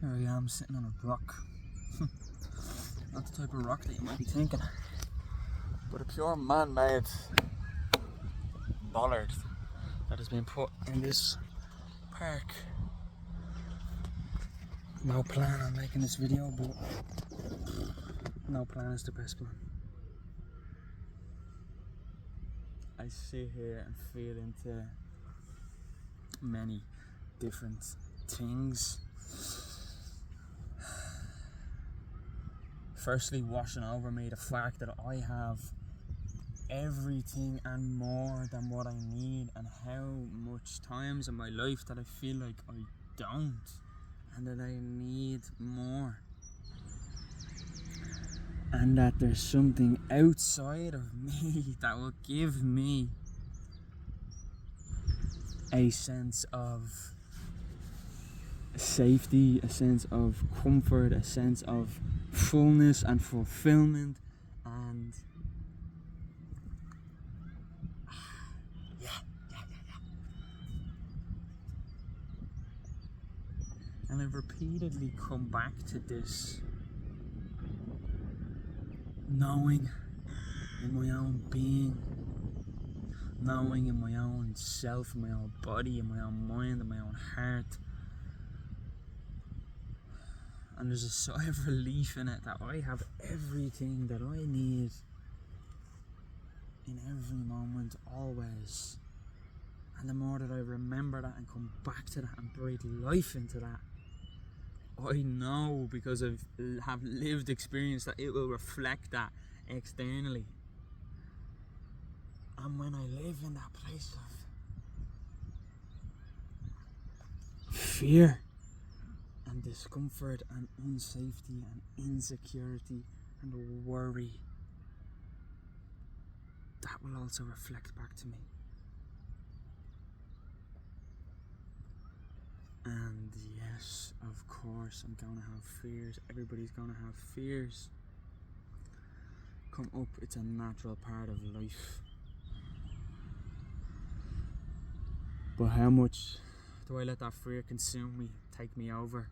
Here I am sitting on a rock. Not the type of rock that you might be thinking, but a pure man-made bollard that has been put in this park. No plan on making this video, but no plan is the best plan. I sit here and feel into many different things. Firstly, washing over me the fact that I have everything and more than what I need, and how much times in my life that I feel like I don't, and that I need more, and that there's something outside of me that will give me a sense of safety, a sense of comfort, a sense of fullness and fulfillment, and and I've repeatedly come back to this, knowing in my own being, knowing in my own self, in my own body, in my own mind, in my own heart. And there's a sigh of relief in it that I have everything that I need in every moment, always. And the more that I remember that and come back to that and breathe life into that, I know, because I have lived experience, that it will reflect that externally. And when I live in that place of fear and discomfort and unsafety and insecurity and worry, that will also reflect back to me. And yes, of course, I'm gonna have fears. Everybody's gonna have fears. Come up, it's a natural part of life. But how much do I let that fear consume me, take me over?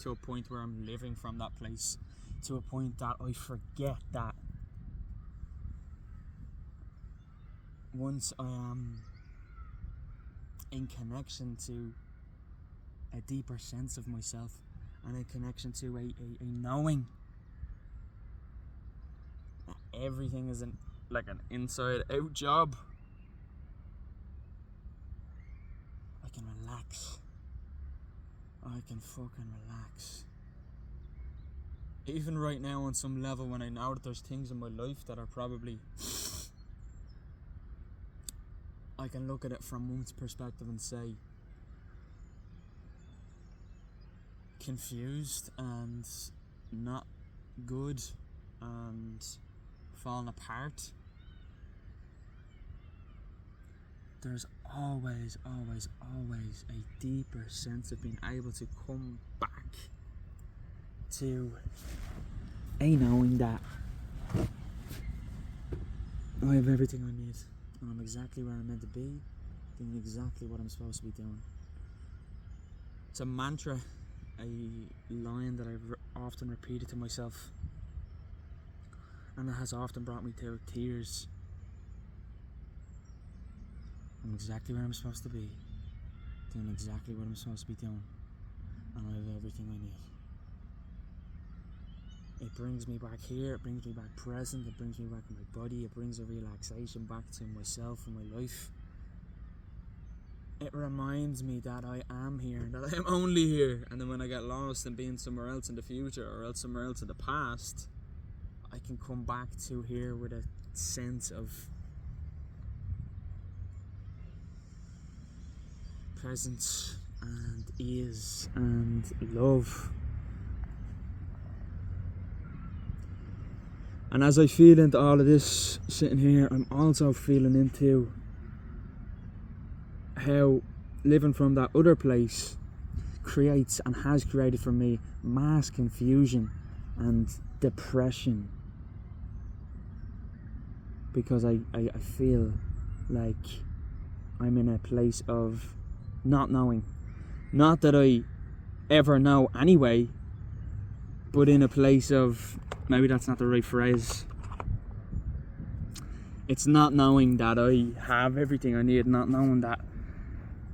To a point where I'm living from that place. To a point that I forget that once I am in connection to a deeper sense of myself, and a connection to a knowing that everything is like an inside out job, I can relax. I can fucking relax. Even right now, on some level, when I know that there's things in my life that are probably, I can look at it from one's perspective and say, confused and not good and falling apart. There's always a deeper sense of being able to come back to a knowing that I have everything I need, and I'm exactly where I'm meant to be, doing exactly what I'm supposed to be doing. It's a mantra, a line that I've often repeated to myself, and it has often brought me to tears. I'm exactly where I'm supposed to be, doing exactly what I'm supposed to be doing, and I have everything I need. It brings me back here, it brings me back present, it brings me back in my body, it brings a relaxation back to myself and my life. It reminds me that I am here, that I am only here, and then when I get lost and being somewhere else in the future or else somewhere else in the past, I can come back to here with a sense of presence and ease and love. And as I feel into all of this sitting here, I'm also feeling into how living from that other place creates and has created for me mass confusion and depression, because I feel like I'm in a place of not knowing. Not that I ever know anyway, but in a place of, maybe that's not the right phrase, it's not knowing that I have everything I need, not knowing that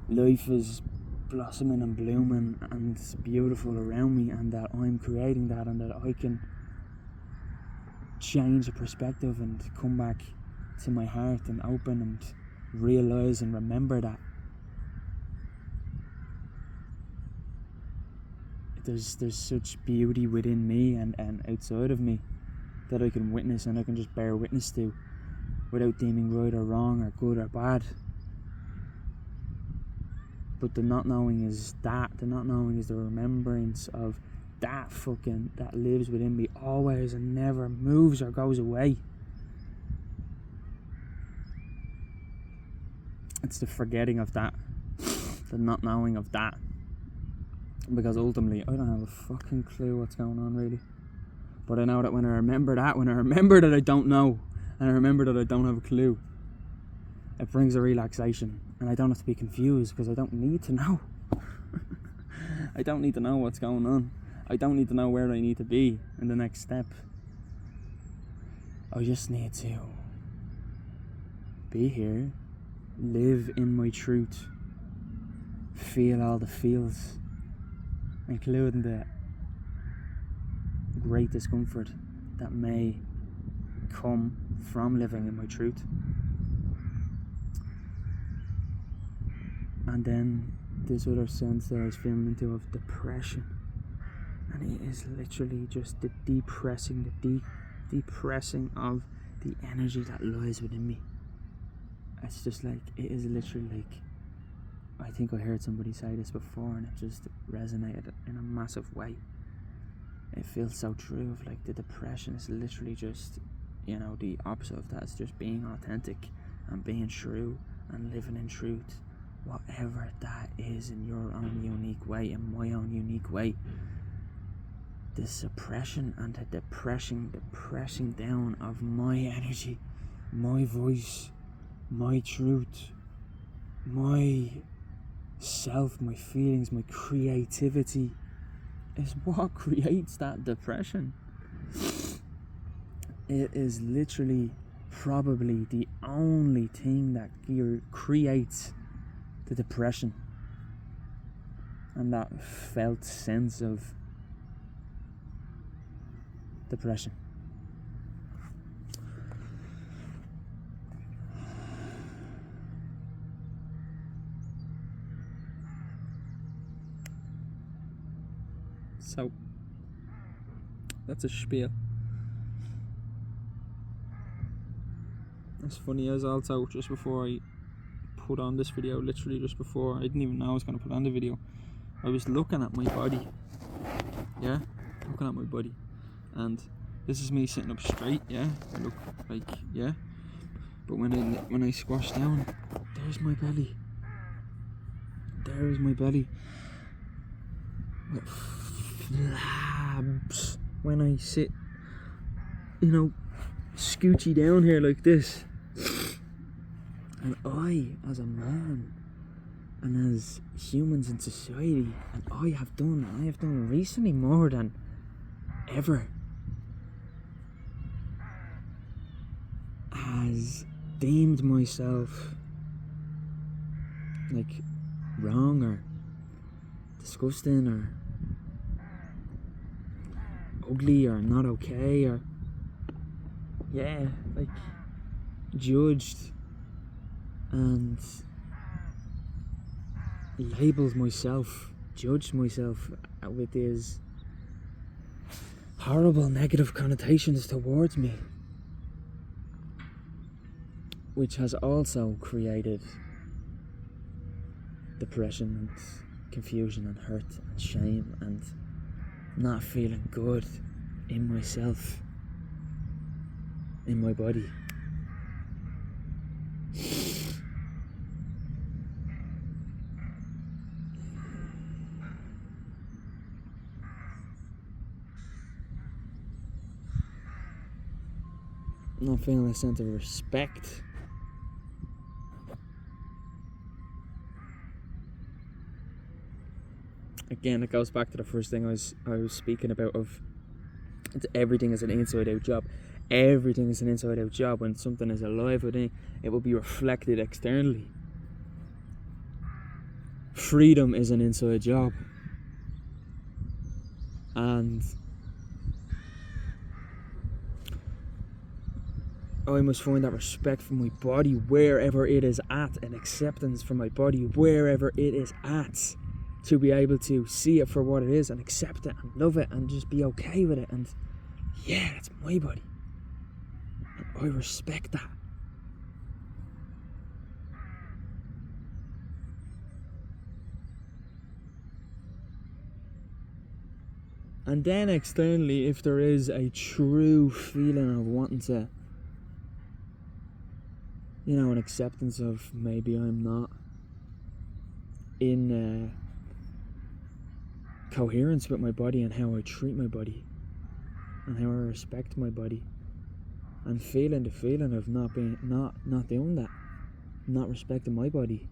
life is blossoming and blooming and it's beautiful around me, and that I'm creating that, and that I can change the perspective and come back to my heart and open and realise and remember that there's such beauty within me and outside of me that I can witness and I can just bear witness to without deeming right or wrong or good or bad. But the not knowing is that. The not knowing is the remembrance of that lives within me always and never moves or goes away. It's the forgetting of that, the not knowing of that, because ultimately I don't have a fucking clue what's going on really, but I know that when I remember that I don't know, and I remember that I don't have a clue, it brings a relaxation, and I don't have to be confused because I don't need to know. I don't need to know what's going on. I don't need to know where I need to be in the next step. I just need to be here, live in my truth, feel all the feels, including the great discomfort that may come from living in my truth. And then this other sense that I was feeling into of depression, and it is literally just the depressing of the energy that lies within me. It's just like, it is literally like, I think I heard somebody say this before and it just resonated in a massive way. It feels so true, of like the depression is literally just, the opposite of that. It's just being authentic and being true and living in truth, whatever that is, in your own unique way, in my own unique way. The suppression and the depressing down of my energy, my voice, my truth, my self, my feelings, my creativity is what creates that depression. It is literally probably the only thing that creates the depression and that felt sense of depression. So that's a spiel. It's funny as also, just before I put on this video, literally just before, I didn't even know I was going to put on the video, I was looking at my body, and this is me sitting up straight, I look like, but when I squash down, there's my belly, with flabs. When I sit, scoochy down here like this, and I, as a man and as humans in society, and I have done recently more than ever, has deemed myself like wrong or disgusting or ugly or not okay, or like judged and labelled myself, judged myself with these horrible negative connotations towards me, which has also created depression and confusion and hurt and shame and not feeling good in myself, in my body. Not feeling a sense of respect again, it goes back to the first thing I was speaking about of everything is an inside out job. Everything is an inside out job. When something is alive within, it will be reflected externally. Freedom is an inside job. And I must find that respect for my body wherever it is at, and acceptance for my body wherever it is at, to be able to see it for what it is and accept it and love it and just be okay with it. And yeah, it's my body. And I respect that. And then externally, if there is a true feeling of wanting to, an acceptance of maybe I'm not in coherence with my body and how I treat my body and how I respect my body, and feeling the feeling of not doing that, not respecting my body,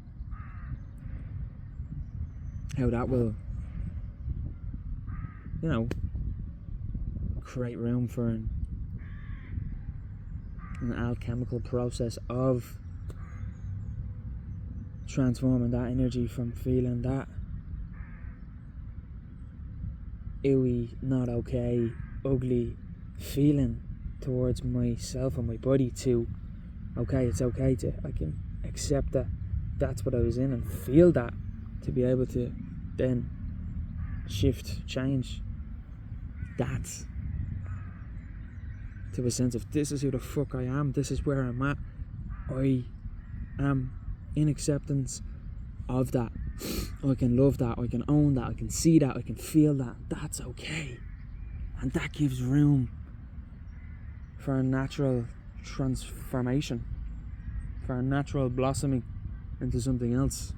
how that will create room for an alchemical process of transforming that energy from feeling that ooey, not okay, ugly feeling towards myself and my body to okay, it's okay to, I can accept that that's what I was in and feel that, to be able to then shift, change that to a sense of this is who the fuck I am, this is where I'm at, I am in acceptance of that, I can love that, I can own that, I can see that, I can feel that, that's okay. And that gives room for a natural transformation, for a natural blossoming into something else.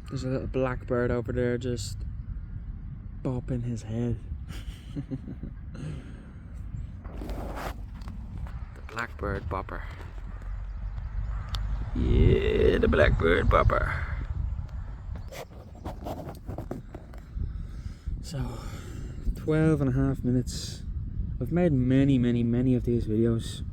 There's a little blackbird over there just bopping his head. The blackbird bopper. Yeah, the blackbird bopper. So, 12 and a half minutes. I've made many of these videos.